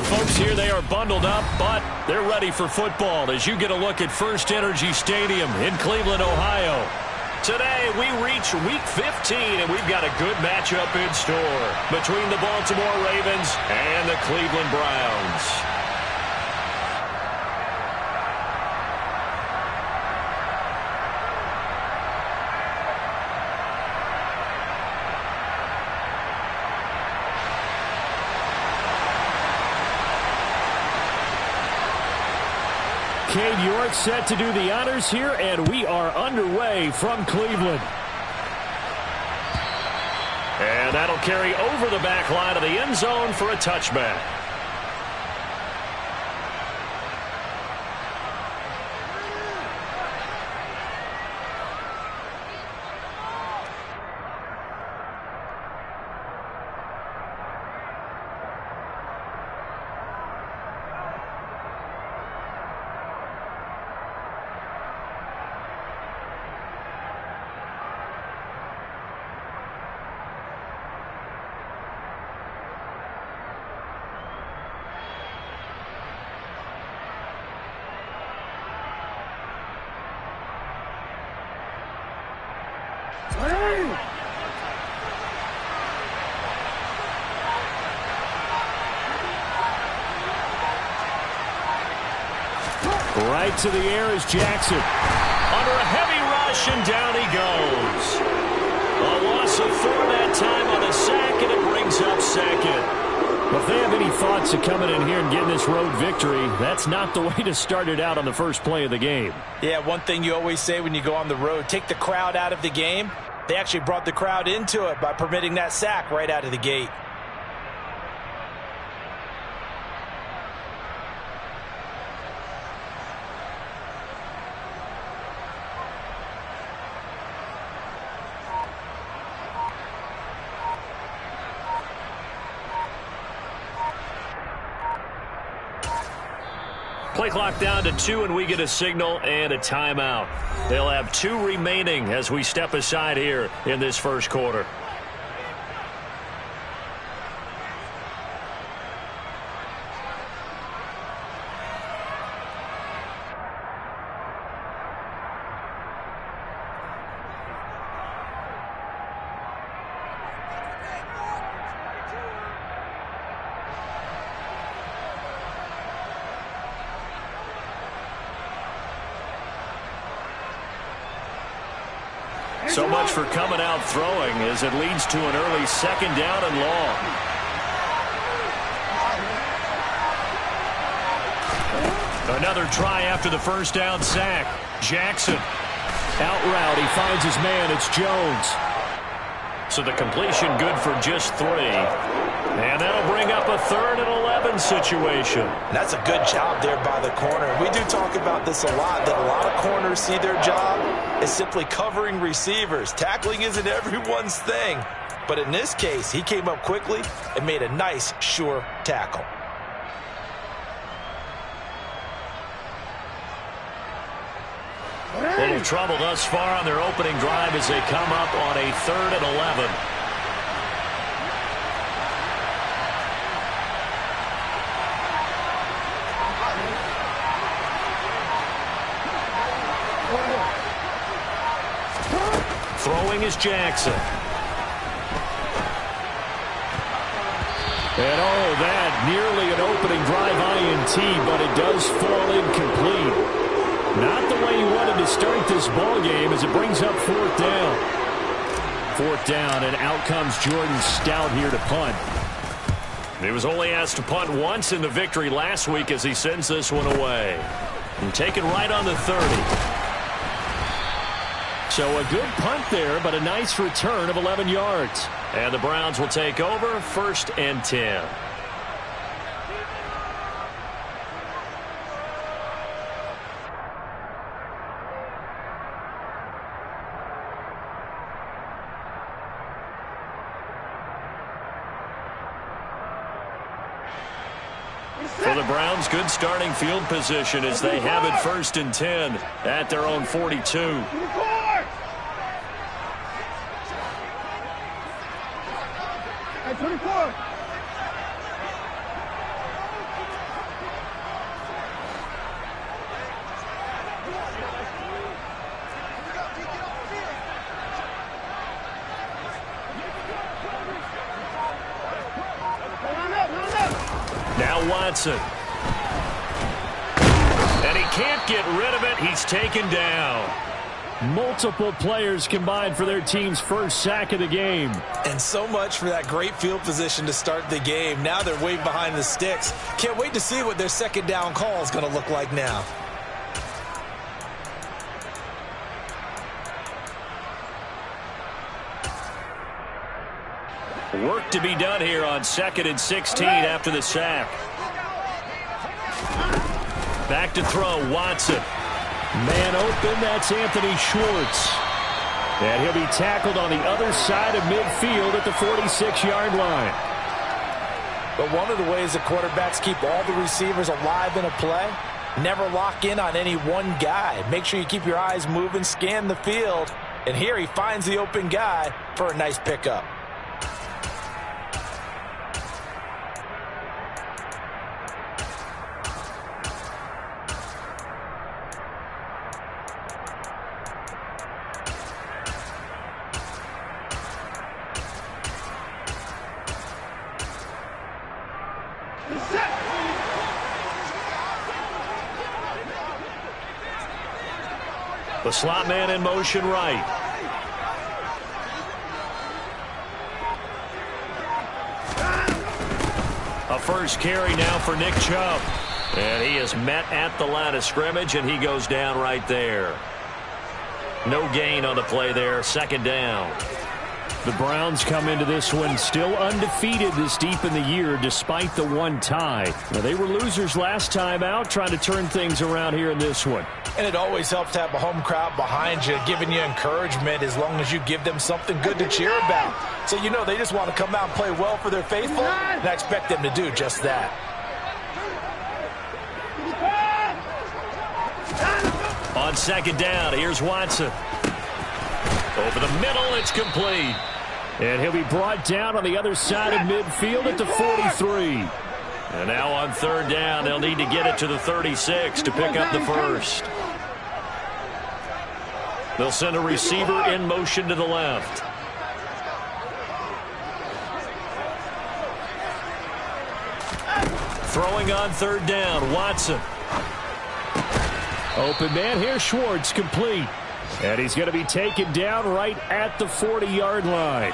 folks here, they are bundled up, but they're ready for football as you get a look at First Energy Stadium in Cleveland, Ohio. Today, we reach Week 15, and we've got a good matchup in store between the Baltimore Ravens and the Cleveland Browns. Cade York set to do the honors here, and we are underway from Cleveland. And that'll carry over the back line of the end zone for a touchback. Right to the air is Jackson. Under a heavy rush, and down he goes. A loss of 4 that time on the sack, and it brings up second. Well, if they have any thoughts of coming in here and getting this road victory, that's not the way to start it out on the first play of the game. Yeah, one thing you always say when you go on the road, take the crowd out of the game. They actually brought the crowd into it by permitting that sack right out of the gate. Play clock down to 2, and we get a signal and a timeout. They'll have 2 remaining as we step aside here in this first quarter. So much for coming out throwing as it leads to an early second down and long. Another try after the first down sack. Jackson. Out route, he finds his man. It's Jones. So the completion good for just 3. And that'll bring up a 3rd and 11 situation. That's a good job there by the corner. We do talk about this a lot, that a lot of corners see their job is simply covering receivers. Tackling isn't everyone's thing. But in this case, he came up quickly and made a nice, sure tackle. A little trouble thus far on their opening drive as they come up on a 3rd and 11. Throwing is Jackson. And oh, that nearly an opening drive INT, but it does fall incomplete. Not the way you wanted to start this ball game as it brings up 4th down. 4th down, and out comes Jordan Stout here to punt. He was only asked to punt once in the victory last week as he sends this one away. And taken right on the 30. So a good punt there, but a nice return of 11 yards. And the Browns will take over 1st and 10. For the Browns, good starting field position as they have it 1st and 10 at their own 42. Watson. And he can't get rid of it. He's taken down. Multiple players combined for their team's first sack of the game. And so much for that great field position to start the game. Now they're way behind the sticks. Can't wait to see what their second down call is going to look like now. Work to be done here on 2nd and 16 after the sack. Back to throw, Watson. Man open, that's Anthony Schwartz. And he'll be tackled on the other side of midfield at the 46-yard line. But one of the ways the quarterbacks keep all the receivers alive in a play, never lock in on any one guy. Make sure you keep your eyes moving, scan the field. And here he finds the open guy for a nice pickup. The slot man in motion right. A first carry now for Nick Chubb. And he is met at the line of scrimmage, and he goes down right there. No gain on the play there. Second down. The Browns come into this one still undefeated this deep in the year despite the one tie. Now, they were losers last time out, trying to turn things around here in this one. And it always helps to have a home crowd behind you, giving you encouragement as long as you give them something good to cheer about. So you know they just want to come out and play well for their faithful, and I expect them to do just that. On second down, here's Watson. Over the middle, it's complete. And he'll be brought down on the other side of midfield at the 43. And now on third down, they'll need to get it to the 36 to pick up the first. They'll send a receiver in motion to the left. Throwing on third down, Watson. Open man here, Schwartz, complete. And he's going to be taken down right at the 40-yard line.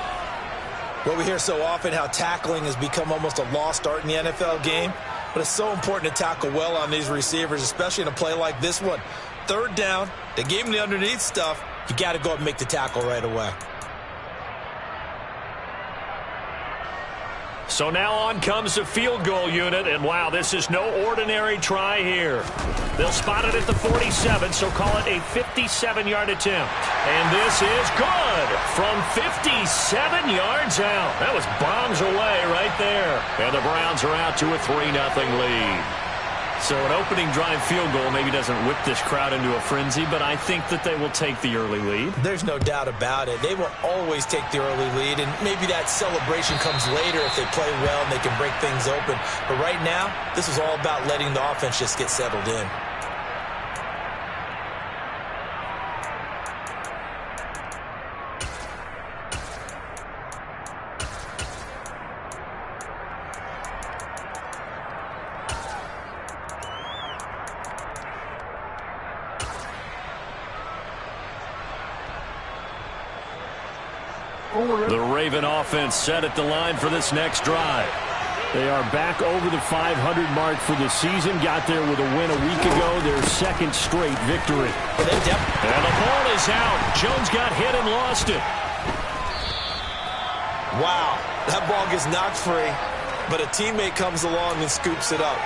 Well, we hear so often how tackling has become almost a lost art in the NFL game, but it's so important to tackle well on these receivers, especially in a play like this one. Third down, they gave him the underneath stuff. You got to go and make the tackle right away. So now on comes the field goal unit, and wow, this is no ordinary try here. They'll spot it at the 47, so call it a 57-yard attempt. And this is good from 57 yards out. That was bombs away right there. And the Browns are out to a 3-0 lead. So an opening drive field goal maybe doesn't whip this crowd into a frenzy, but I think that they will take the early lead. There's no doubt about it. They will always take the early lead, and maybe that celebration comes later if they play well and they can break things open. But right now, this is all about letting the offense just get settled in. The Raven offense set at the line for this next drive. They are back over the 500 mark for the season. Got there with a win a week ago, their second straight victory. And the ball is out. Jones got hit and lost it. Wow, that ball gets knocked free, but a teammate comes along and scoops it up.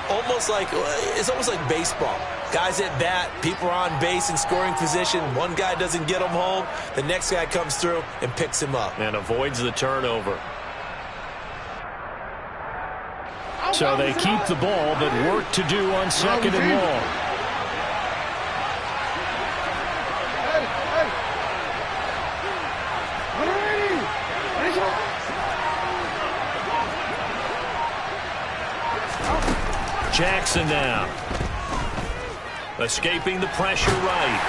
It's almost like baseball. Guys at bat, people are on base in scoring position. One guy doesn't get him home. The next guy comes through and picks him up. And avoids the turnover. So they keep the ball, but work to do on second and long. Jackson now. Escaping the pressure right.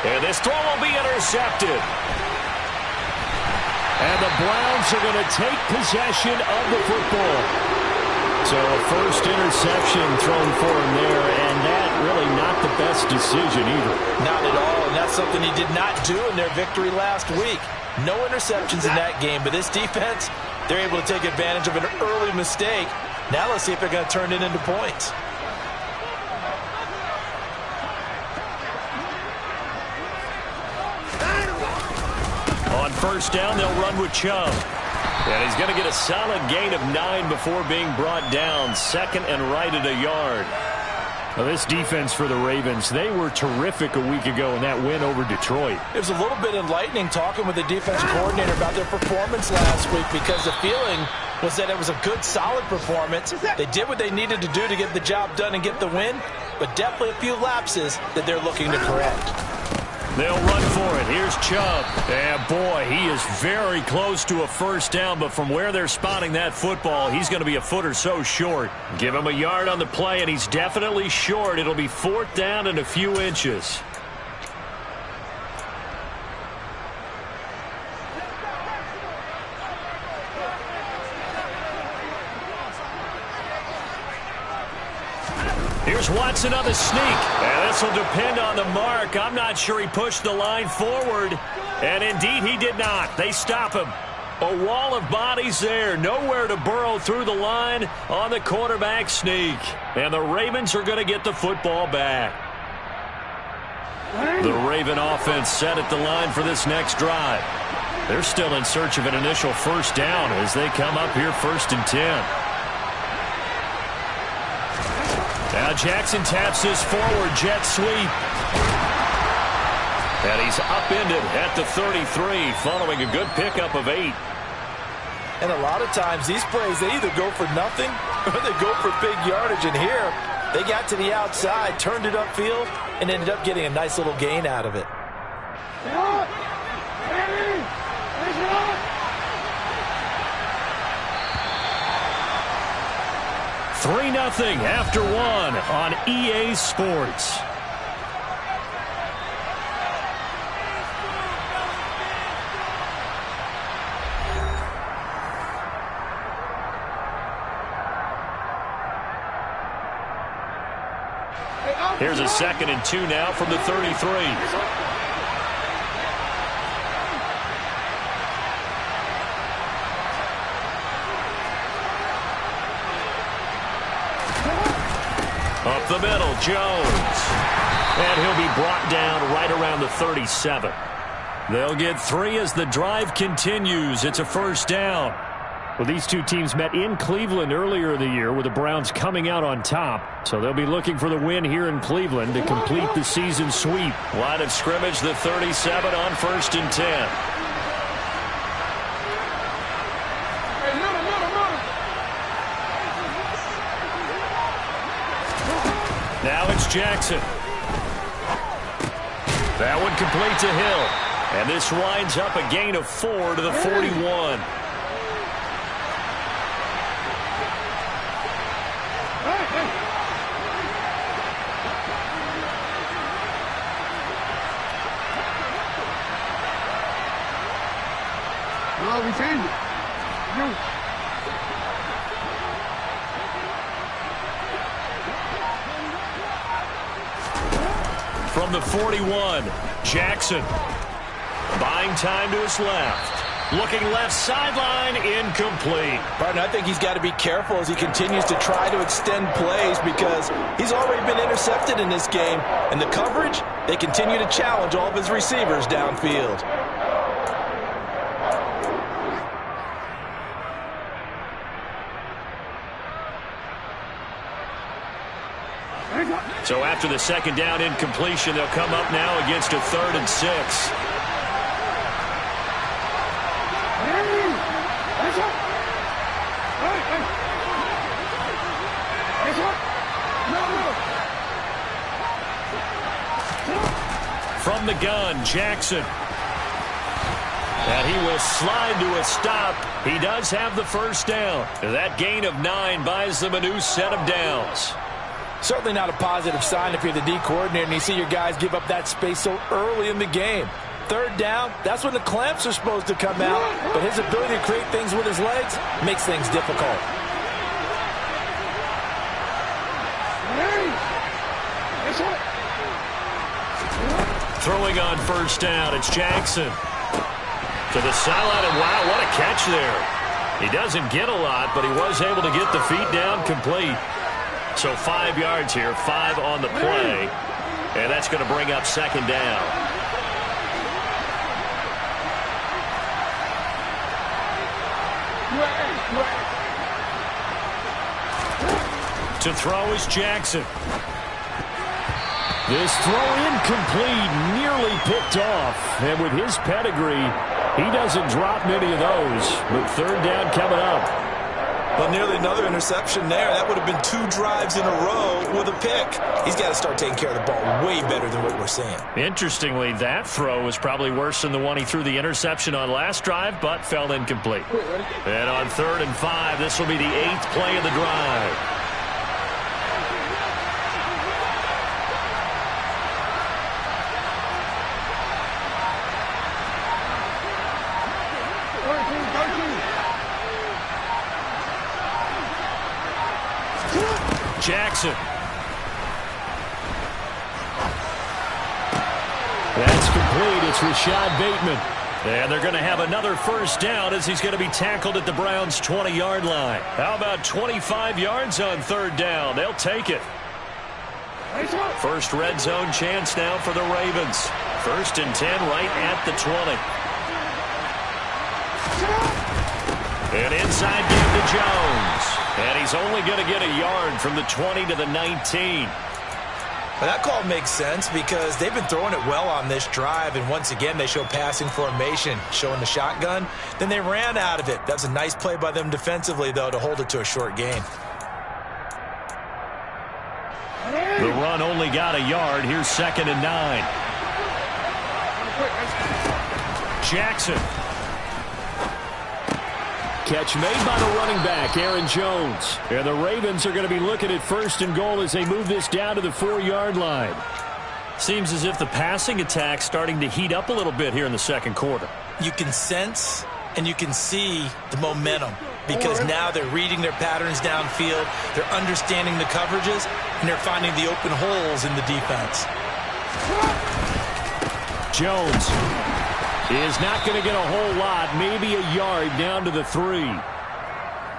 And this throw will be intercepted. And the Browns are going to take possession of the football. So a first interception thrown for him there, and that really not the best decision either. Not at all, and that's something he did not do in their victory last week. No interceptions in that game, but this defense, they're able to take advantage of an early mistake. Now let's see if they're going to turn it into points. On first down, they'll run with Chubb. And he's going to get a solid gain of 9 before being brought down. Second and right at a yard. Well, this defense for the Ravens, they were terrific a week ago in that win over Detroit. It was a little bit enlightening talking with the defense coordinator about their performance last week, because the feeling was that it was a good, solid performance. They did what they needed to do to get the job done and get the win, but definitely a few lapses that they're looking to correct. They'll run for it. Here's Chubb. And boy, he is very close to a first down, but from where they're spotting that football, he's going to be a foot or so short. Give him a yard on the play, and he's definitely short. It'll be fourth down and a few inches. Here's Watson on the sneak. And this will depend on the mark. I'm not sure he pushed the line forward. And indeed, he did not. They stop him. A wall of bodies there. Nowhere to burrow through the line on the quarterback sneak. And the Ravens are going to get the football back. The Raven offense set at the line for this next drive. They're still in search of an initial first down as they come up here first and 10. Now Jackson taps this forward jet sweep. And he's upended at the 33 following a good pickup of 8. And a lot of times these plays, they either go for nothing or they go for big yardage. And here, they got to the outside, turned it upfield, and ended up getting a nice little gain out of it. 3-0 after 1 on EA Sports. Here's a 2nd and 2 now from the 33. Up the middle, Jones. And he'll be brought down right around the 37. They'll get 3 as the drive continues. It's a first down. Well, these two teams met in Cleveland earlier in the year with the Browns coming out on top. So they'll be looking for the win here in Cleveland to complete the season sweep. Line of scrimmage, the 37 on first and 10. Now it's Jackson. That one complete to Hill. And this winds up a gain of 4 to the 41. Oh, we changed it. From the 41, Jackson. Buying time to his left. Looking left sideline, incomplete. Partner, I think he's got to be careful as he continues to try to extend plays because he's already been intercepted in this game. And the coverage, they continue to challenge all of his receivers downfield. So after the second down incompletion, they'll come up now against a 3rd and 6. From the gun, Jackson. And he will slide to a stop. He does have the first down. That gain of 9 buys them a new set of downs. Certainly not a positive sign if you're the D coordinator and you see your guys give up that space so early in the game. 3rd down, that's when the clamps are supposed to come out, but his ability to create things with his legs makes things difficult. Throwing on first down, it's Jackson. To the sideline, and wow, what a catch there. He doesn't get a lot, but he was able to get the feet down complete. So 5 yards here, 5 on the play. And that's going to bring up second down. To throw is Jackson. This throw incomplete, nearly picked off. And with his pedigree, he doesn't drop many of those. But third down coming up. Well, nearly another interception there. That would have been 2 drives in a row with a pick. He's got to start taking care of the ball way better than what we're seeing. Interestingly, that throw was probably worse than the one he threw the interception on last drive, but fell incomplete. And on 3rd and 5, this will be the 8th play of the drive. Jackson. That's complete. It's Rashad Bateman. And they're going to have another first down as he's going to be tackled at the Browns' 20-yard line. How about 25 yards on 3rd down? They'll take it. First red zone chance now for the Ravens. 1st and 10 right at the 20. And inside game to Jones. And he's only going to get a yard from the 20 to the 19. Well, that call makes sense because they've been throwing it well on this drive, and once again they show passing formation, showing the shotgun. Then they ran out of it. That's a nice play by them defensively, though, to hold it to a short gain. The run only got a yard. Here's 2nd and 9. Jackson. Catch made by the running back, Aaron Jones. And the Ravens are going to be looking at 1st and goal as they move this down to the 4-yard line. Seems as if the passing attack's starting to heat up a little bit here in the 2nd quarter. You can sense and you can see the momentum because now they're reading their patterns downfield, they're understanding the coverages, and they're finding the open holes in the defense. Jones is not going to get a whole lot, maybe a yard down to the 3.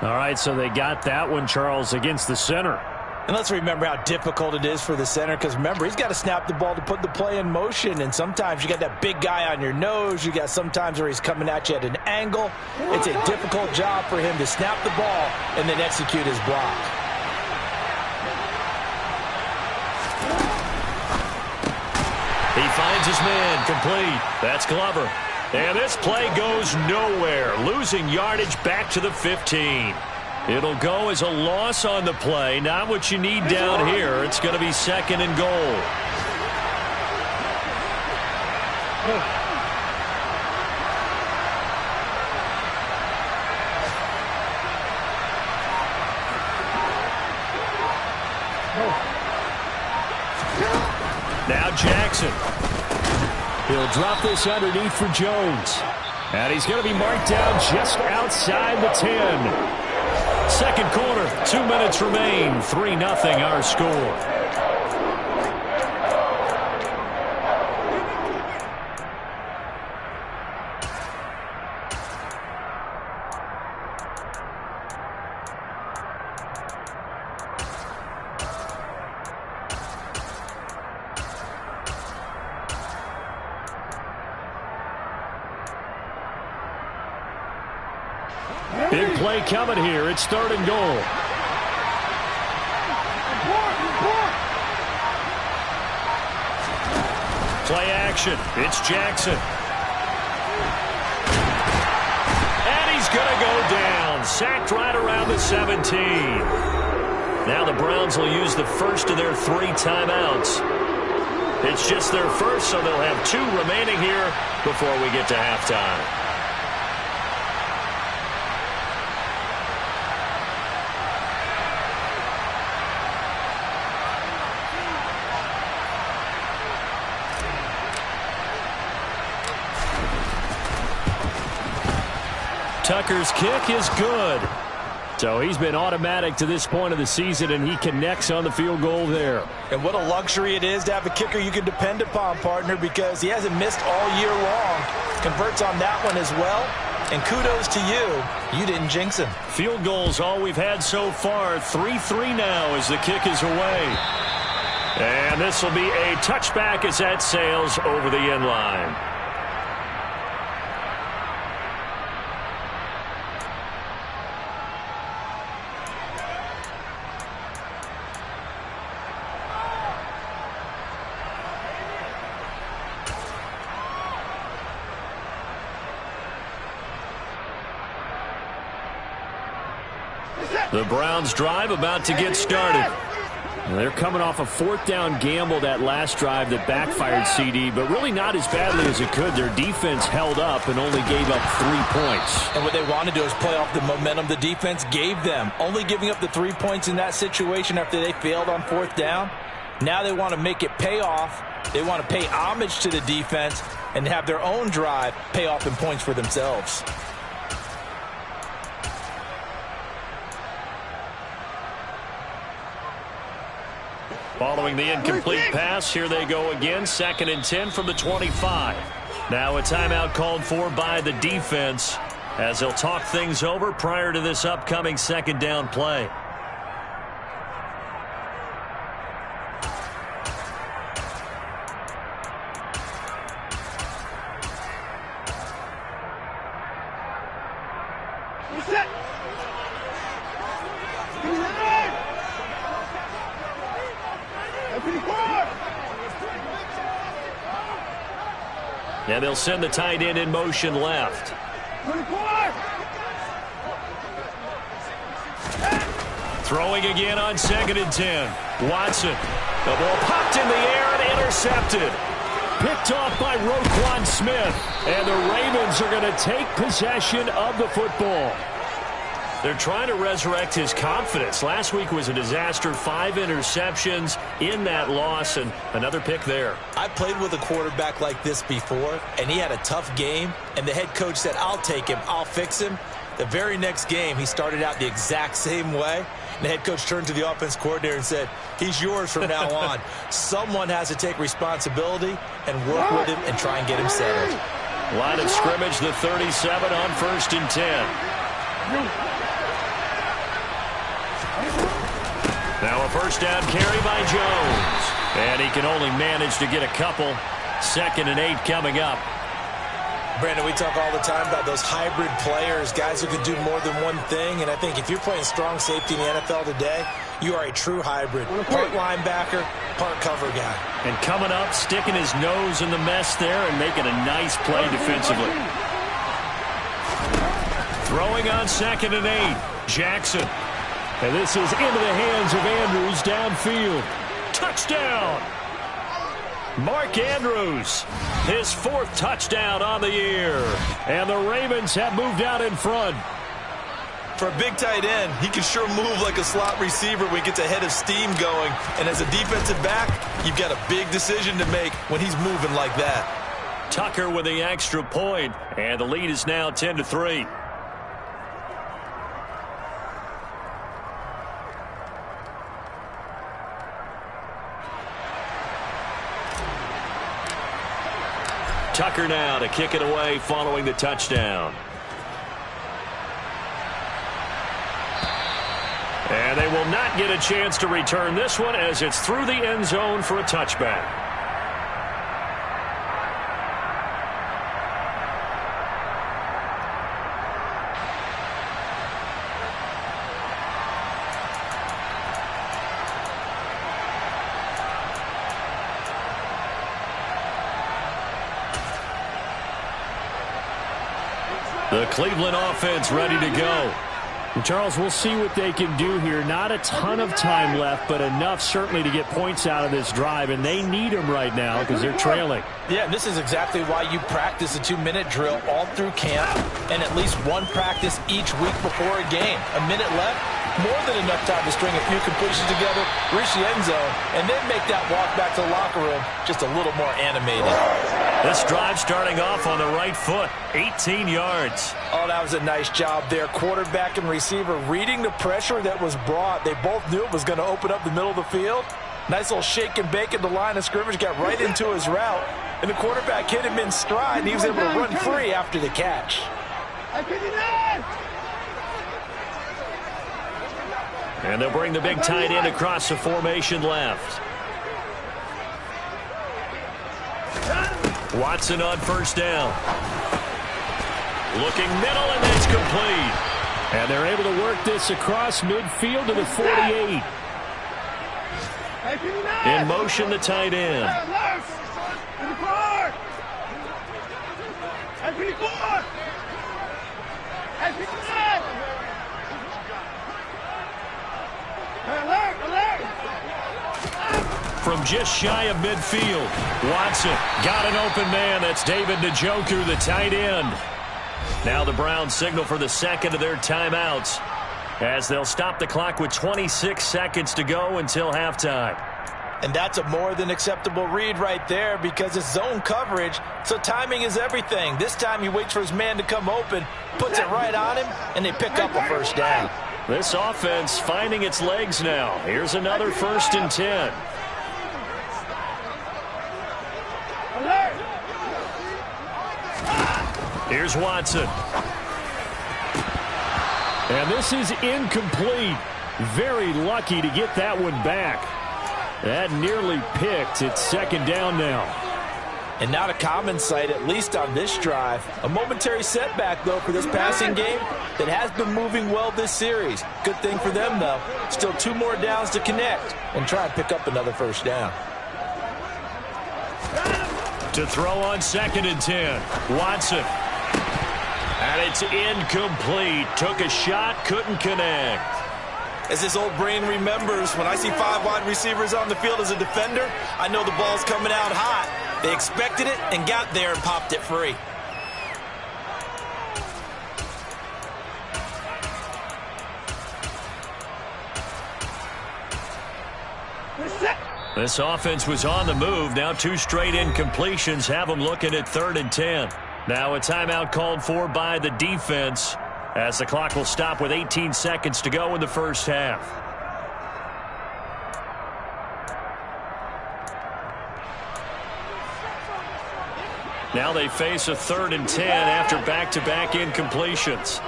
All right, so they got that one, Charles, against the center. And let's remember how difficult it is for the center because, remember, he's got to snap the ball to put the play in motion, and sometimes you got that big guy on your nose. You got sometimes where he's coming at you at an angle. It's a difficult job for him to snap the ball and then execute his block. He finds his man, complete. That's Glover. And this play goes nowhere, losing yardage back to the 15. It'll go as a loss on the play. Not what you need down here. It's going to be 2nd and goal. Now Jackson. He'll drop this underneath for Jones. And he's going to be marked down just outside the 10. 2nd quarter, 2 minutes remain. 3-0 our score. Big play coming here. It's 3rd and goal. Play action. It's Jackson. And he's going to go down. Sacked right around the 17. Now the Browns will use the first of their 3 timeouts. It's just their first, so they'll have 2 remaining here before we get to halftime. Tucker's kick is good. So he's been automatic to this point of the season, and he connects on the field goal there. And what a luxury it is to have a kicker you can depend upon, partner, because he hasn't missed all year long. Converts on that one as well. And kudos to you. You didn't jinx him. Field goals all we've had so far. 3-3 now as the kick is away. And this will be a touchback as that sails over the end line. The Browns drive about to get started. They're coming off a fourth down gamble that last drive that backfired, CD, but really not as badly as it could. Their defense held up and only gave up 3 points. And what they want to do is play off the momentum the defense gave them. Only giving up the 3 points in that situation after they failed on fourth down. Now they want to make it pay off. They want to pay homage to the defense and have their own drive pay off in points for themselves. Following the incomplete pass, here they go again. 2nd and 10 from the 25. Now a timeout called for by the defense as they'll talk things over prior to this upcoming 2nd down play. And they'll send the tight end in motion left. Throwing again on 2nd and 10. Watson. The ball popped in the air and intercepted. Picked off by Roquan Smith. And the Ravens are going to take possession of the football. They're trying to resurrect his confidence. Last week was a disaster. 5 interceptions in that loss, and another pick there. I played with a quarterback like this before, and he had a tough game, and the head coach said, I'll take him, I'll fix him. The very next game, he started out the exact same way. And the head coach turned to the offense coordinator and said, he's yours from now on. Someone has to take responsibility and work with him and try and get him settled. Line of scrimmage, the 37 on 1st and 10. Now a first down carry by Jones. And he can only manage to get a couple. 2nd and 8 coming up. Brandon, we talk all the time about those hybrid players, guys who can do more than one thing. And I think if you're playing strong safety in the NFL today, you are a true hybrid. Part linebacker, part cover guy. And coming up, sticking his nose in the mess there and making a nice play defensively. Throwing on 2nd and 8. Jackson. And this is into the hands of Andrews downfield. Touchdown! Mark Andrews, his 4th touchdown on the year. And the Ravens have moved out in front. For a big tight end, he can sure move like a slot receiver when he gets a head of steam going. And as a defensive back, you've got a big decision to make when he's moving like that. Tucker with the extra point, and the lead is now 10-3. Tucker now to kick it away following the touchdown. And they will not get a chance to return this one as it's through the end zone for a touchback. The Cleveland offense ready to go. And Charles, we'll see what they can do here. Not a ton of time left, but enough certainly to get points out of this drive, and they need them right now because they're trailing. Yeah, this is exactly why you practice a 2-minute drill all through camp and at least one practice each week before a game. A minute left, more than enough time to string a few completions together, reach the end zone, and then make that walk back to the locker room just a little more animated. This drive starting off on the right foot, 18 yards. Oh, that was a nice job there. Quarterback and receiver reading the pressure that was brought. They both knew it was going to open up the middle of the field. Nice little shake and bake at the line of scrimmage, got right into his route. And the quarterback hit him in stride, and he was able to run free after the catch. And they'll bring the big tight end across the formation left. Watson on first down. Looking middle, and that's complete. And they're able to work this across midfield to the 48. In motion, the tight end. From just shy of midfield, Watson got an open man. That's David Njoku, the tight end. Now the Browns signal for the second of their timeouts as they'll stop the clock with 26 seconds to go until halftime. And that's a more than acceptable read right there because it's zone coverage, so timing is everything. This time he waits for his man to come open, puts it right on him, and they pick up a first down. This offense finding its legs now. Here's another 1st and 10. Here's Watson. And this is incomplete. Very lucky to get that one back. That nearly picked. It's 2nd down now. And not a common sight, at least on this drive. A momentary setback, though, for this passing game that has been moving well this series. Good thing for them, though. Still 2 more downs to connect and try and pick up another first down. To throw on 2nd and 10. Watson. And it's incomplete. Took a shot, couldn't connect. As this old brain remembers, when I see 5 wide receivers on the field as a defender, I know the ball's coming out hot. They expected it and got there and popped it free. This offense was on the move. Now 2 straight incompletions have them looking at 3rd and 10. Now a timeout called for by the defense as the clock will stop with 18 seconds to go in the first half. Now they face a 3rd and 10 after back-to-back incompletions.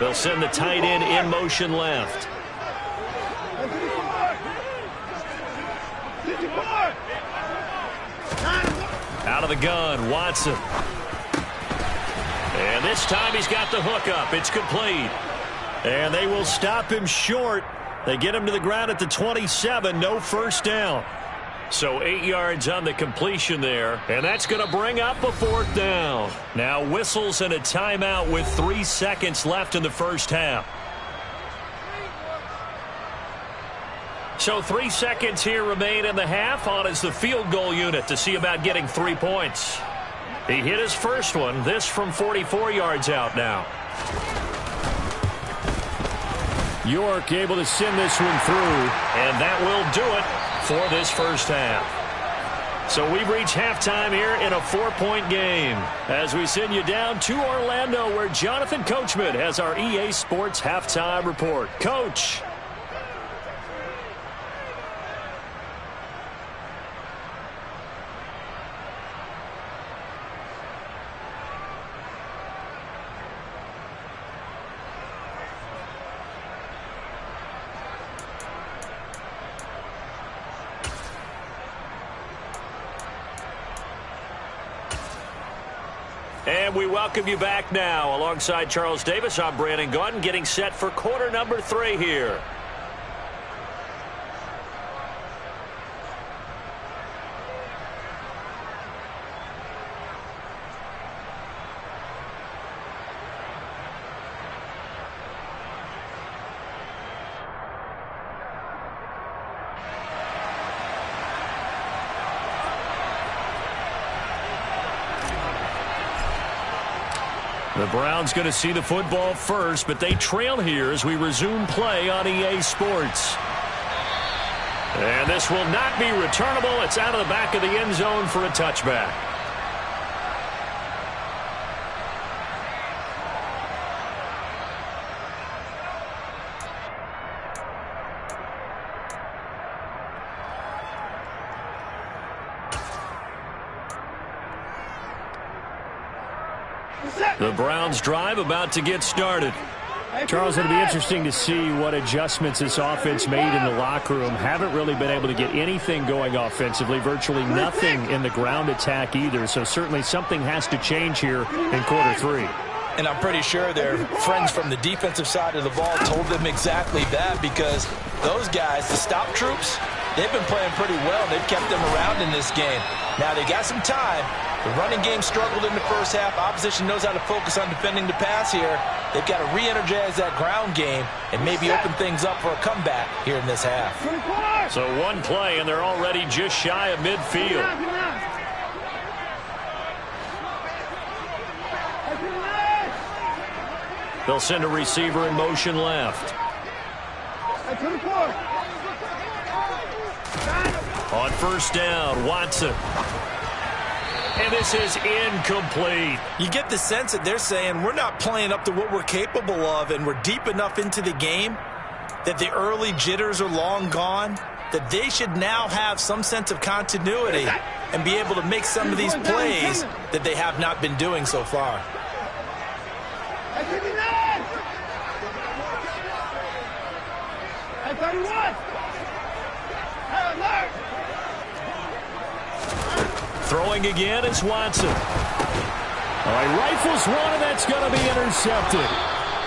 They'll send the tight end in motion left. Out of the gun, Watson. And this time he's got the hook up. It's complete. And they will stop him short. They get him to the ground at the 27. No first down. So 8 yards on the completion there. And that's going to bring up a 4th down. Now whistles and a timeout with 3 seconds left in the first half. So 3 seconds here remain in the half. On is the field goal unit to see about getting 3 points. He hit his first one. This from 44 yards out now. York able to send this one through. And that will do it for this first half. So we've reached halftime here in a 4-point game as we send you down to Orlando where Jonathan Coachman has our EA Sports halftime report. Coach. And we welcome you back now. Alongside Charles Davis, I'm Brandon Gaudin, getting set for quarter number 3 here. The Browns going to see the football first, but they trail here as we resume play on EA Sports. And this will not be returnable. It's out of the back of the end zone for a touchback. The Browns drive about to get started. Charles, it'll be interesting to see what adjustments this offense made in the locker room. Haven't really been able to get anything going offensively, virtually nothing in the ground attack either. So certainly something has to change here in quarter three. And I'm pretty sure their friends from the defensive side of the ball told them exactly that, because those guys, the stop troops, they've been playing pretty well. They've kept them around in this game. Now they got some time. The running game struggled in the first half. Opposition knows how to focus on defending the pass here. They've got to re-energize that ground game and maybe open things up for a comeback here in this half. So one play, and they're already just shy of midfield. They'll send a receiver in motion left. On first down, Watson. And this is incomplete. You get the sense that they're saying we're not playing up to what we're capable of, and we're deep enough into the game that the early jitters are long gone, that they should now have some sense of continuity and be able to make some of these plays that they have not been doing so far. Throwing again is Watson. All right, rifles one, and that's going to be intercepted.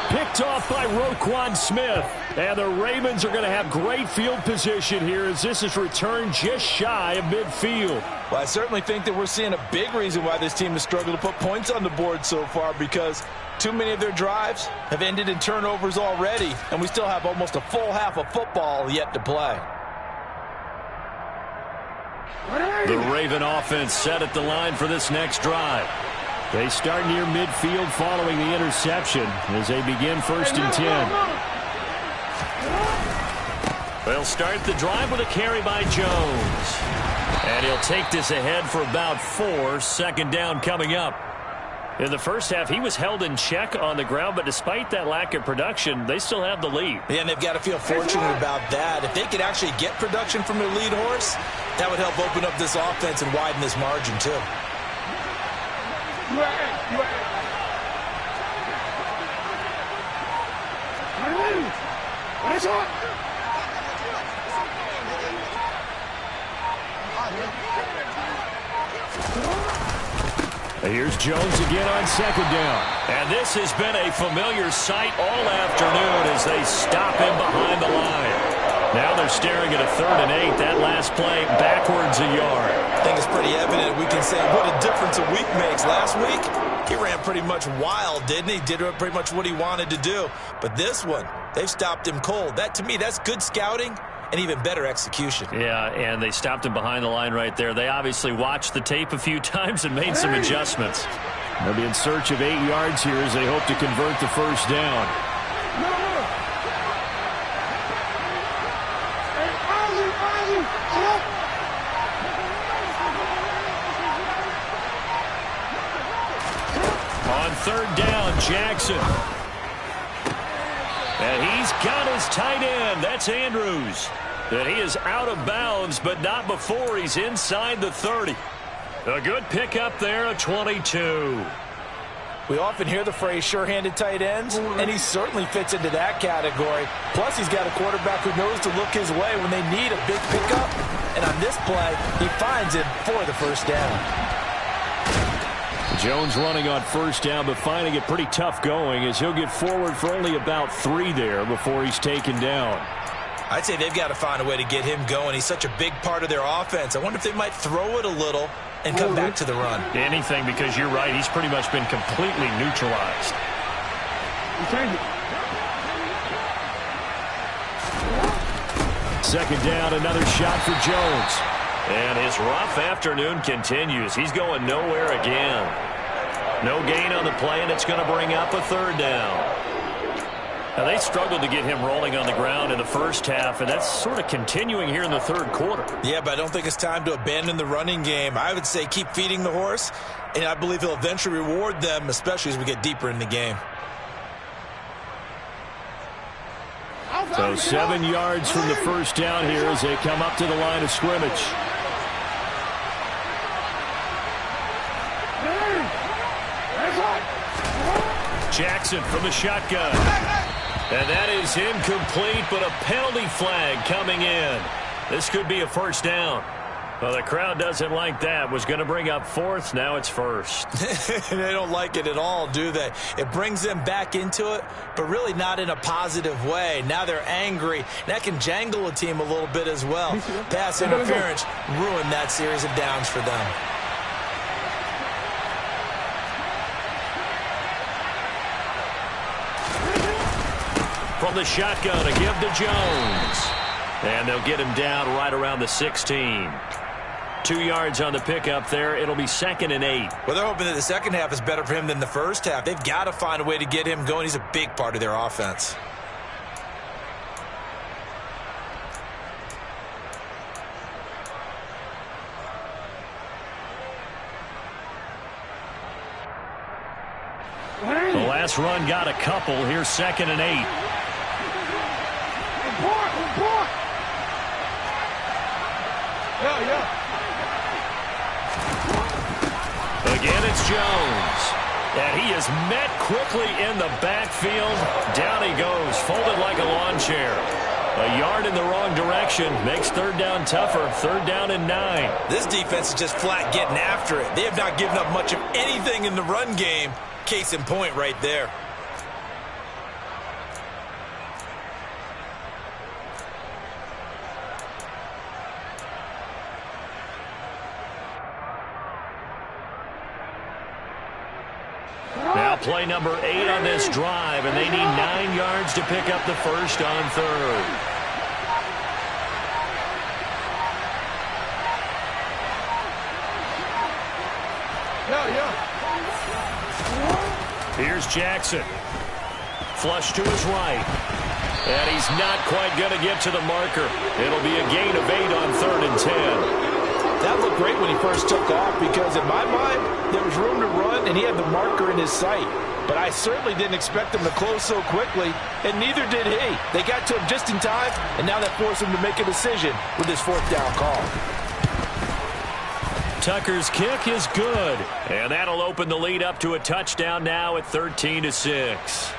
Picked off by Roquan Smith. And the Ravens are going to have great field position here as this is returned just shy of midfield. Well, I certainly think that we're seeing a big reason why this team has struggled to put points on the board so far, because too many of their drives have ended in turnovers already, and we still have almost a full half of football yet to play. The Raven offense set at the line for this next drive. They start near midfield following the interception as they begin 1st and 10. They'll start the drive with a carry by Jones. And he'll take this ahead for about 4. Second down coming up. In the first half, he was held in check on the ground, but despite that lack of production, they still have the lead. Yeah, and they've got to feel fortunate about that. If they could actually get production from their lead horse, that would help open up this offense and widen this margin, too. Here's Jones again on 2nd down. And this has been a familiar sight all afternoon as they stop him behind the line. Now they're staring at a 3rd and 8. That last play backwards a yard. I think it's pretty evident. We can say what a difference a week makes. Last week, he ran pretty much wild, didn't he? Did pretty much what he wanted to do. But this one, they've stopped him cold. That, to me, that's good scouting and even better execution. Yeah, and they stopped him behind the line right there. They obviously watched the tape a few times and made some adjustments. They'll be in search of 8 yards here as they hope to convert the first down. On 3rd down, Jackson. And he's got his tight end. That's Andrews. And he is out of bounds, but not before he's inside the 30. A good pickup there, a 22. We often hear the phrase sure-handed tight ends, and he certainly fits into that category. Plus, he's got a quarterback who knows to look his way when they need a big pickup. And on this play, he finds him for the first down. Jones running on 1st down, but finding it pretty tough going as he'll get forward for only about 3 there before he's taken down. I'd say they've got to find a way to get him going. He's such a big part of their offense. I wonder if they might throw it a little and come back to the run. Anything, because you're right. He's pretty much been completely neutralized. Second down, another shot for Jones. And his rough afternoon continues. He's going nowhere again. No gain on the play, and it's going to bring up a 3rd down. Now, they struggled to get him rolling on the ground in the first half, and that's sort of continuing here in the 3rd quarter. Yeah, but I don't think it's time to abandon the running game. I would say keep feeding the horse, and I believe he'll eventually reward them, especially as we get deeper in the game. So 7 yards from the first down here as they come up to the line of scrimmage. Jackson from the shotgun. And that is incomplete, but a penalty flag coming in. This could be a first down. Well, the crowd doesn't like that. Was going to bring up fourth. Now it's first. They don't like it at all, do they? It brings them back into it, but really not in a positive way. Now they're angry. That can jangle a team a little bit as well. Pass interference ruined that series of downs for them. From the shotgun, a give to Jones. And they'll get him down right around the 16. 2 yards on the pickup there. It'll be 2nd and 8. Well, they're hoping that the second half is better for him than the first half. They've got to find a way to get him going. He's a big part of their offense. The last run got a couple. Here's 2nd and 8. Again, it's Jones. And he is met quickly in the backfield. Down he goes, folded like a lawn chair. A yard in the wrong direction makes third down tougher. 3rd down and 9. This defense is just flat getting after it. They have not given up much of anything in the run game. Case in point right there. Now play number 8 on this drive, and they need 9 yards to pick up the first on 3rd. Here's Jackson. Flush to his right. And he's not quite going to get to the marker. It'll be a gain of 8 on 3rd and 10. That looked great when he first took off because, in my mind, there was room to run, and he had the marker in his sight. But I certainly didn't expect him to close so quickly, and neither did he. They got to him just in time, and now that forced him to make a decision with his 4th down call. Tucker's kick is good, and that'll open the lead up to a touchdown now at 13-6.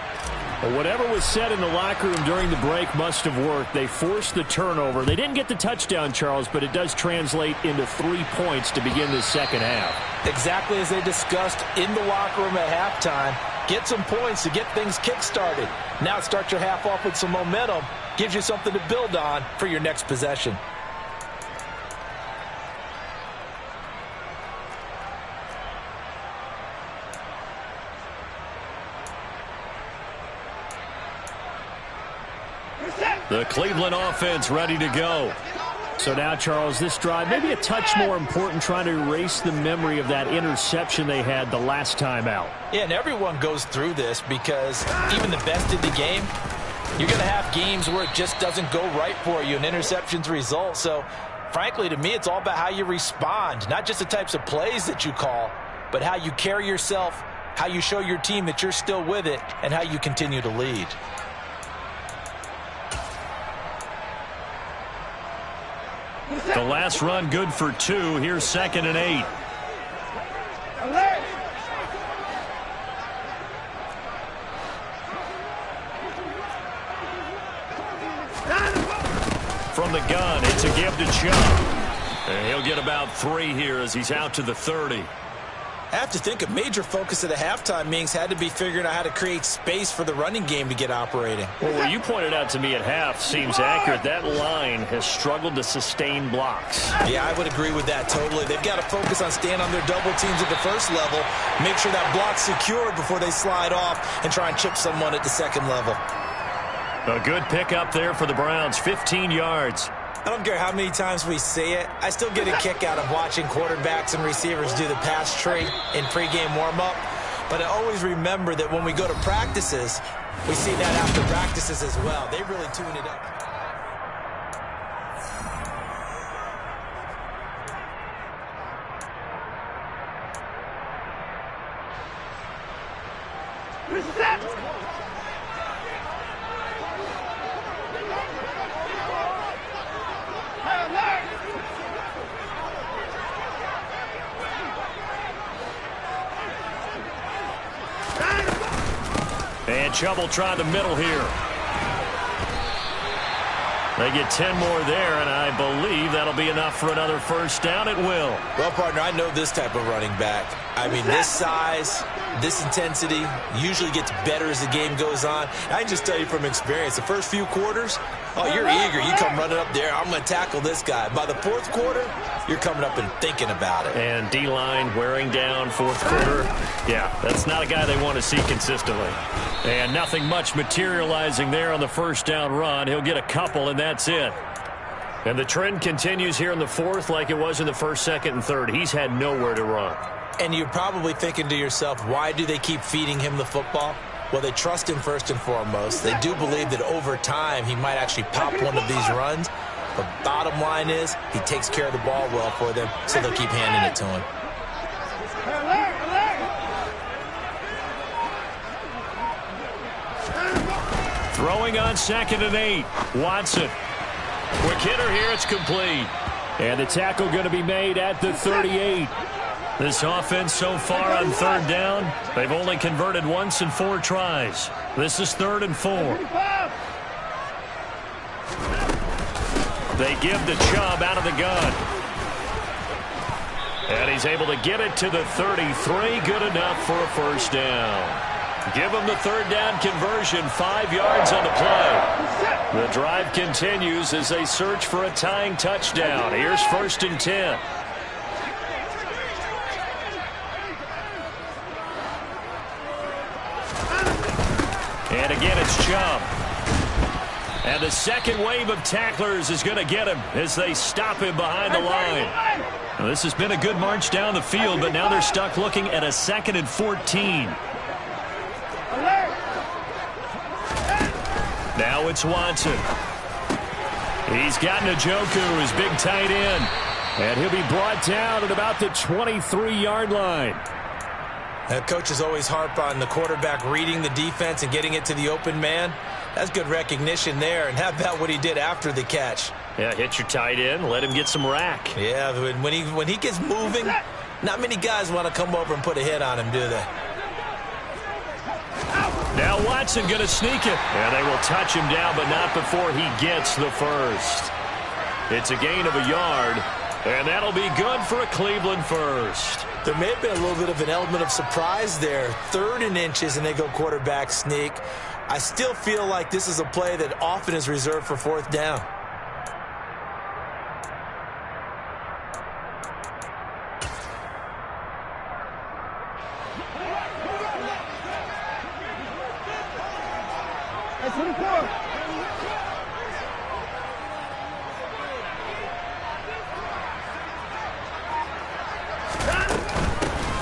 Well, whatever was said in the locker room during the break must have worked. They forced the turnover. They didn't get the touchdown, Charles, but it does translate into 3 points to begin the second half. Exactly as they discussed in the locker room at halftime. Get some points to get things kick-started. Now start your half off with some momentum. Gives you something to build on for your next possession. The Cleveland offense ready to go. So now, Charles, this drive maybe a touch more important, trying to erase the memory of that interception they had the last time out. Yeah, and everyone goes through this because even the best in the game, you're going to have games where it just doesn't go right for you and interceptions result. So, frankly, to me, it's all about how you respond, not just the types of plays that you call, but how you carry yourself, how you show your team that you're still with it, and how you continue to lead. The last run good for 2. Here's 2nd and 8. From the gun, it's a give to Chubb. And he'll get about 3 here as he's out to the 30. I have to think a major focus of the halftime meetings had to be figuring out how to create space for the running game to get operating. Well, what you pointed out to me at half seems accurate. That line has struggled to sustain blocks. Yeah, I would agree with that totally. They've got to focus on staying on their double teams at the first level, make sure that block's secured before they slide off and try and chip someone at the second level. A good pickup there for the Browns, 15 yards. I don't care how many times we say it, I still get a kick out of watching quarterbacks and receivers do the pass tree in pregame warm-up. But I always remember that when we go to practices, we see that after practices as well. They really tune it up. And Chubb will try the middle here. They get 10 more there, and I believe that'll be enough for another first down. It will. Well, partner, I know this type of running back. I mean, this size, this intensity usually gets better as the game goes on. I can just tell you from experience, the first few quarters, oh, you're eager. You come running up there, I'm going to tackle this guy. By the fourth quarter, you're coming up and thinking about it. And D-line wearing down fourth quarter. Yeah, that's not a guy they want to see consistently. And nothing much materializing there on the first down run. He'll get a couple, and that's it. And the trend continues here in the fourth like it was in the first, second, and third. He's had nowhere to run. And you're probably thinking to yourself, why do they keep feeding him the football? Well, they trust him first and foremost. They do believe that over time he might actually pop one of these runs. But bottom line is he takes care of the ball well for them, so they'll keep handing it to him. Throwing on 2nd and 8. Watson. Quick hitter here. It's complete. And the tackle going to be made at the 38. This offense so far on 3rd down, they've only converted once in 4 tries. This is 3rd and 4. They give to Chubb out of the gun. And he's able to get it to the 33. Good enough for a first down. Give him the 3rd down conversion, 5 yards on the play. The drive continues as they search for a tying touchdown. Here's 1st and 10. And again, it's Chubb. And the second wave of tacklers is going to get him as they stop him behind the line. Now, this has been a good march down the field, but now they're stuck looking at a 2nd and 14. Now it's Watson. He's got Njoku, his big tight end. And he'll be brought down at about the 23-yard line. That coaches always harp on the quarterback reading the defense and getting it to the open man. That's good recognition there. And how about what he did after the catch? Yeah, hit your tight end, let him get some rack. Yeah, when he gets moving, not many guys want to come over and put a hit on him, do they? Now Watson going to sneak it. And they will touch him down, but not before he gets the first. It's a gain of a yard, and that'll be good for a Cleveland first. There may have been a little bit of an element of surprise there. 3rd and inches, and they go quarterback sneak. I still feel like this is a play that often is reserved for 4th down.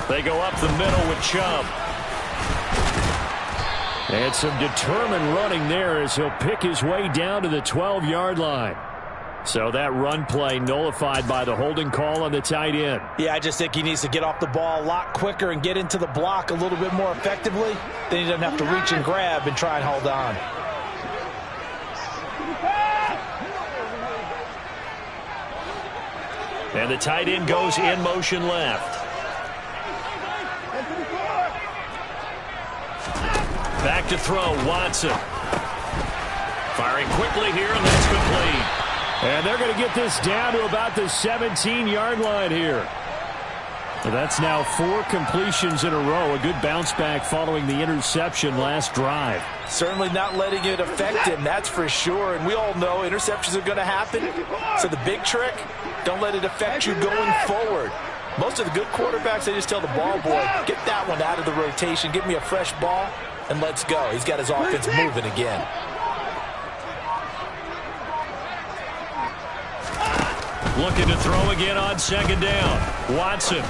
They go up the middle with Chubb. And some determined running there as he'll pick his way down to the 12-yard line. So that run play nullified by the holding call on the tight end. Yeah, I just think he needs to get off the ball a lot quicker and get into the block a little bit more effectively. Then he doesn't have to reach and grab and try and hold on. And the tight end goes in motion left. Back to throw, Watson. Firing quickly here, and that's complete. And they're going to get this down to about the 17-yard line here. That's now 4 completions in a row. A good bounce back following the interception last drive. Certainly not letting it affect him, that's for sure. And we all know interceptions are going to happen. So the big trick, don't let it affect you going forward. Most of the good quarterbacks, they just tell the ball boy, get that one out of the rotation, give me a fresh ball, and let's go. He's got his offense moving again. Looking to throw again on 2nd down. Watson.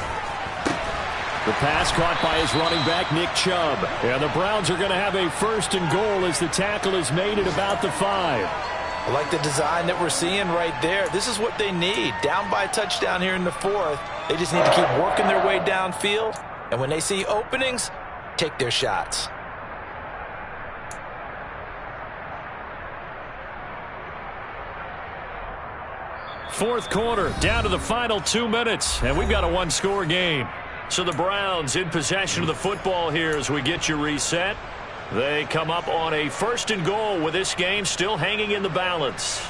The pass caught by his running back, Nick Chubb. And the Browns are going to have a 1st and goal as the tackle is made at about the 5. I like the design that we're seeing right there. This is what they need. Down by a touchdown here in the 4th. They just need to keep working their way downfield. And when they see openings, take their shots. Fourth quarter, down to the final 2 minutes, and we've got a 1-score game. So the Browns in possession of the football here as we get you reset. They come up on a 1st and goal with this game still hanging in the balance.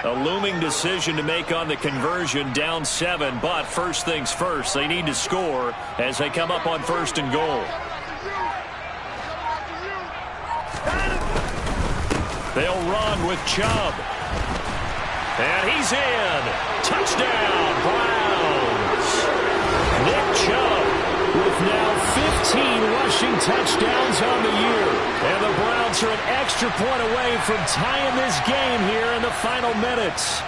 A looming decision to make on the conversion, down 7, but first things first, they need to score as they come up on 1st and goal. They'll run with Chubb. And he's in. Touchdown, Browns. Nick Chubb with now 15 rushing touchdowns on the year. And the Browns are an extra point away from tying this game here in the final minutes.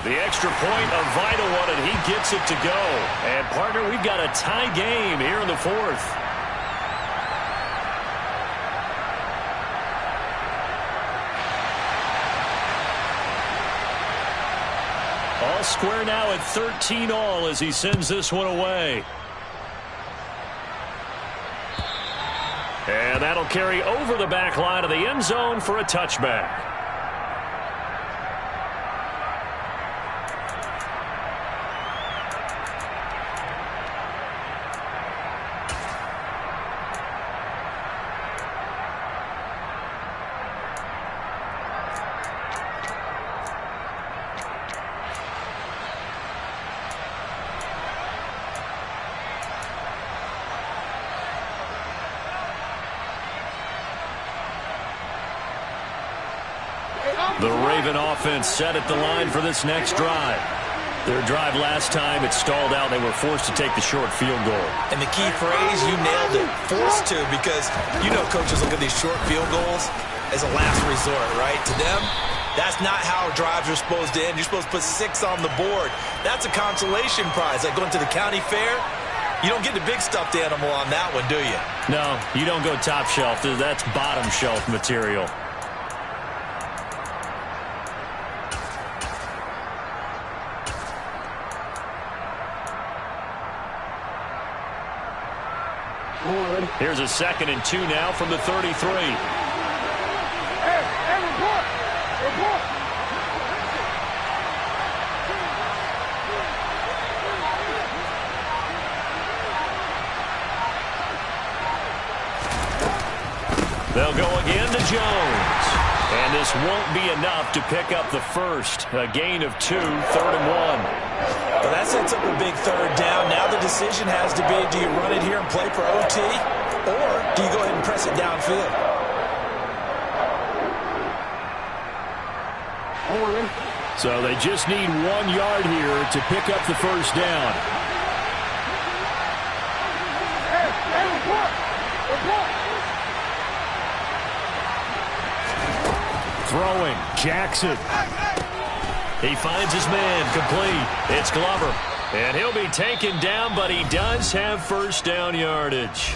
The extra point, a vital one, and he gets it to go. And, partner, we've got a tie game here in the 4th. All square now at 13-all as he sends this one away. And that'll carry over the back line of the end zone for a touchback. The Raven offense set at the line for this next drive. Their drive last time, it stalled out. They were forced to take the short field goal. And the key phrase, you nailed it, forced to, because you know coaches look at these short field goals as a last resort, right? To them, that's not how drives are supposed to end. You're supposed to put 6 on the board. That's a consolation prize. Like going to the county fair, you don't get the big stuffed animal on that one, do you? No, you don't go top shelf. That's bottom shelf material. Here's a 2nd and 2 now from the 33. Hey, report! Report! They'll go again to Jones. And this won't be enough to pick up the first. A gain of 2, 3rd and 1. Well, that sets up a big 3rd down. Now the decision has to be, do you run it here and play for OT, or do you go ahead and press it downfield? So they just need 1 yard here to pick up the first down. Hey, report! Report! Throwing, Jackson. He finds his man, complete. It's Glover. And he'll be taken down, but he does have first down yardage.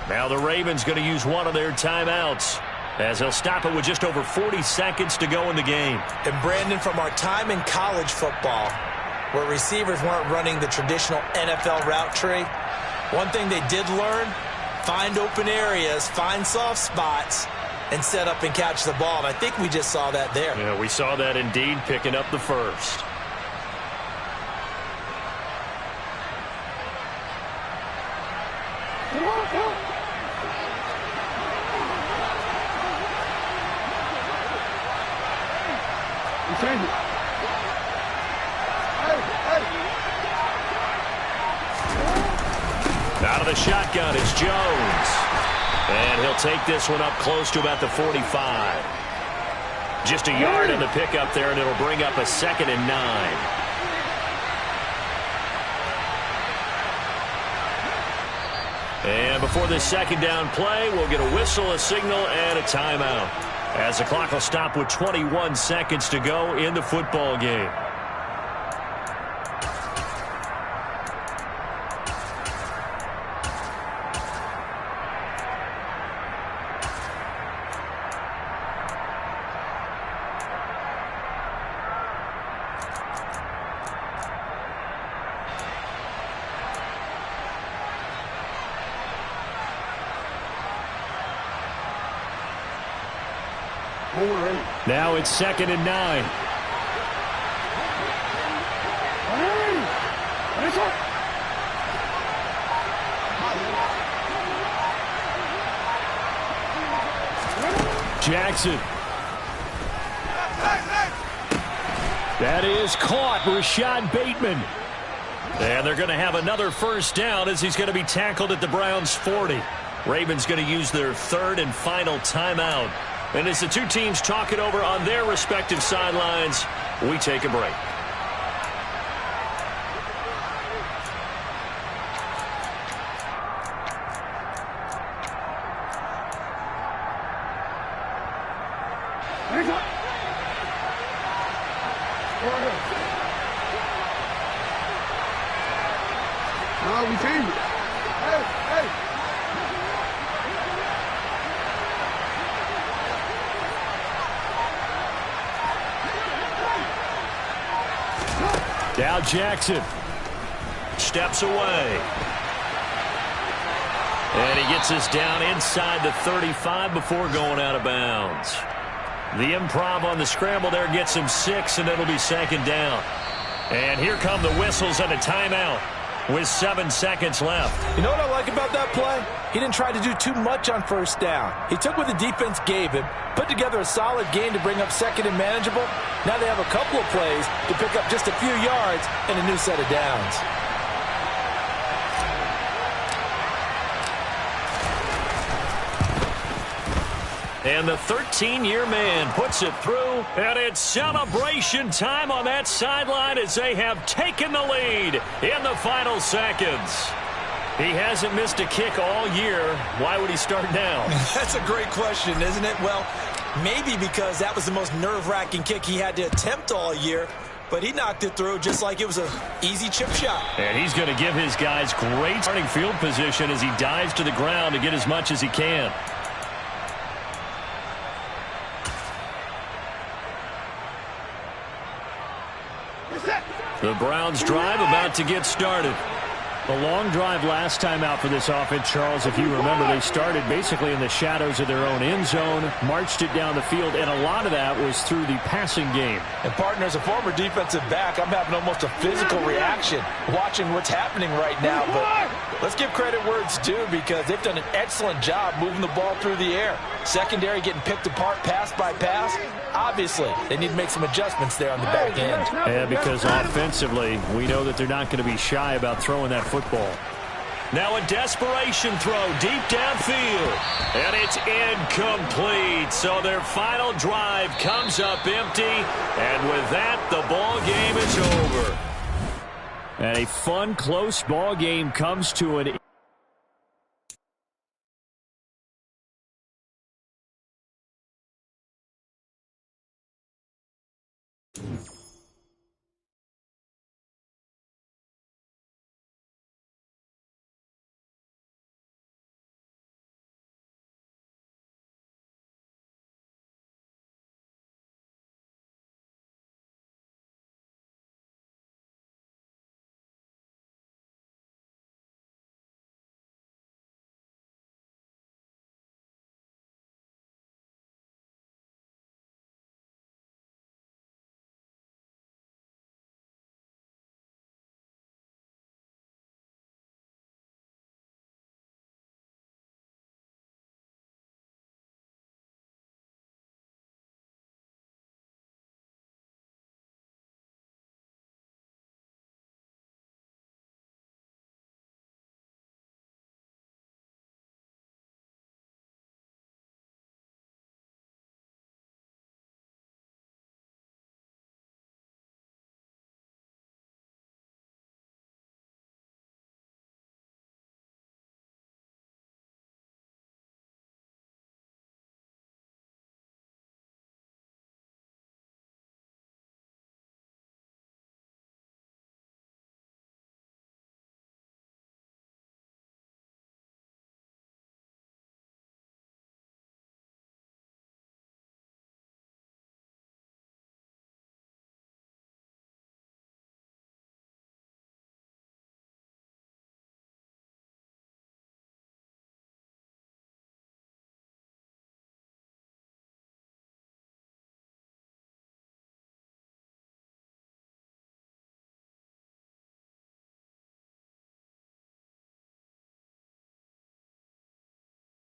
Now the Ravens going to use one of their timeouts, as they'll stop it with just over 40 seconds to go in the game. And Brandon, from our time in college football, where receivers weren't running the traditional NFL route tree, one thing they did learn, find open areas, find soft spots, and set up and catch the ball. And I think we just saw that there. Yeah, we saw that indeed, picking up the first. Out of the shotgun is Jones. And he'll take this one up close to about the 45. Just a yard in the pickup there, and it'll bring up a 2nd and 9. And before this 2nd down play, we'll get a whistle, a signal, and a timeout, as the clock will stop with 21 seconds to go in the football game. Now it's 2nd and 9. Jackson. That is caught. Rashad Bateman. And they're going to have another first down as he's going to be tackled at the Browns' 40. Ravens going to use their 3rd and final timeout. And as the two teams talk it over on their respective sidelines, we take a break. We changed it. Hey. Now Jackson. Steps away. And he gets us down inside the 35 before going out of bounds. The improv on the scramble there gets him 6, and it'll be 2nd down. And here come the whistles and a timeout with 7 seconds left. You know what I like about that play? He didn't try to do too much on first down. He took what the defense gave him, put together a solid game to bring up 2nd and manageable. Now they have a couple of plays to pick up just a few yards and a new set of downs. And the 13-year man puts it through, and it's celebration time on that sideline as they have taken the lead in the final seconds. He hasn't missed a kick all year. Why would he start now? That's a great question, isn't it? Well, maybe because that was the most nerve-wracking kick he had to attempt all year, but he knocked it through just like it was an easy chip shot. And he's going to give his guys great starting field position as he dives to the ground to get as much as he can. The Browns drive about to get started. A long drive last time out for this offense, Charles. If you remember, they started basically in the shadows of their own end zone, marched it down the field, and a lot of that was through the passing game. And, partner, as a former defensive back, I'm having almost a physical reaction watching what's happening right now. But let's give credit where it's due because they've done an excellent job moving the ball through the air. Secondary getting picked apart pass by pass. Obviously, they need to make some adjustments there on the back end. Yeah, because offensively, we know that they're not going to be shy about throwing that football. Now a desperation throw deep downfield. And it's incomplete. So their final drive comes up empty. And with that, the ball game is over. And a fun, close ball game comes to an end.